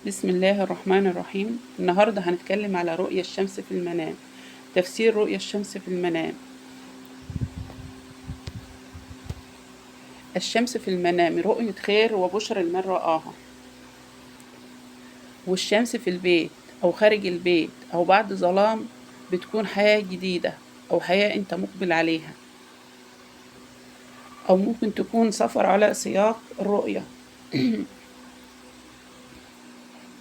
بسم الله الرحمن الرحيم. النهاردة هنتكلم على رؤية الشمس في المنام. تفسير رؤية الشمس في المنام. الشمس في المنام رؤية خير وبشرى لمن رآها. والشمس في البيت أو خارج البيت أو بعد ظلام بتكون حياة جديدة أو حياة أنت مقبل عليها، أو ممكن تكون سفر على سياق الرؤية.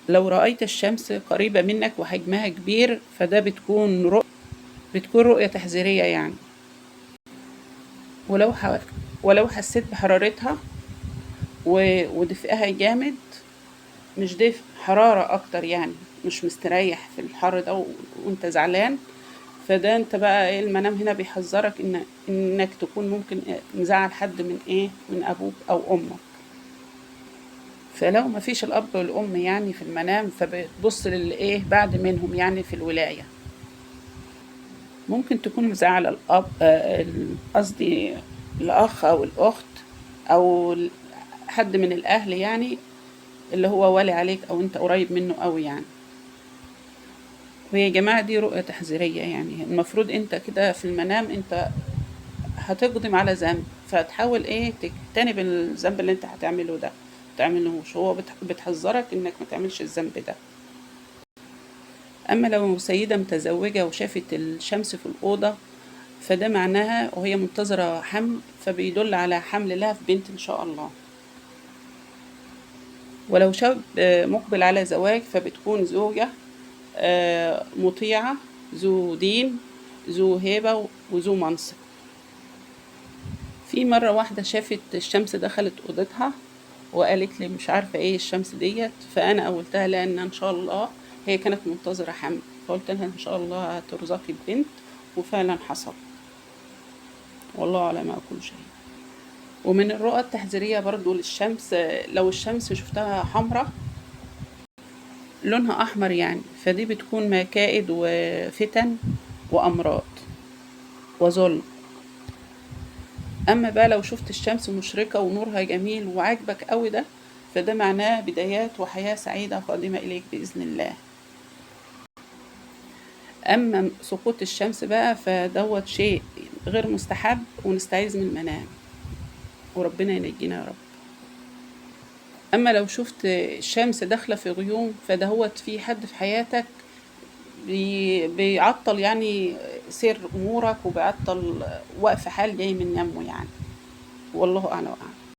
لو رأيت الشمس قريبة منك وحجمها كبير فده بتكون رؤية تحذيرية يعني. ولو حسيت بحرارتها ودفئها جامد، مش دفء، حرارة أكتر يعني، مش مستريح في الحر ده وانت زعلان، فده انت بقى ايه، المنام هنا بيحذرك انك تكون ممكن مزعل حد من ابوك او امك. فلو مفيش الاب والام يعني في المنام، فبتبص للايه بعد منهم يعني في الولاية. ممكن تكون مزعل الاب، قصدي الاخ او الاخت او حد من الاهل يعني، اللي هو والي عليك او انت قريب منه قوي يعني. وهي يا جماعة دي رؤية تحذيرية يعني. المفروض انت كده في المنام انت هتقدم على ذنب، فتحاول تجتنب الذنب اللي انت هتعمله ده، متعملهوش. هو بتحذرك انك ما تعملش الذنب ده. اما لو سيدة متزوجة وشافت الشمس في الأوضة، فده معناها وهي منتظرة حمل، فبيدل على حمل لها في بنت ان شاء الله. ولو شاب مقبل على زواج، فبتكون زوجة مطيعة، ذو دين، ذو هيبة وذو منصب. في مرة واحدة شافت الشمس دخلت أوضتها وقالت لي مش عارفة ايه الشمس ديت، فأنا قولتها لها ان شاء الله هي كانت منتظرة حمل، فقلت لها ان شاء الله هترزقي ببنت، وفعلا حصل، والله على ما أقول شيء. ومن الرؤى التحذيرية برضو للشمس، لو الشمس شفتها حمراء لونها أحمر يعني، فدي بتكون مكائد وفتن وأمراض وظلم. أما بقى لو شفت الشمس مشرقة ونورها جميل وعاجبك قوي ده، فده معناه بدايات وحياة سعيدة قادمة إليك بإذن الله. أما سقوط الشمس بقى فدوت شيء غير مستحب، ونستعيذ من المنام وربنا ينجينا يا رب. أما لو شفت الشمس داخلة في غيوم، فدهوت في حد في حياتك بيعطل يعني سير أمورك، وبيعطل وقف حال جاي من يمه يعني. والله أعلم.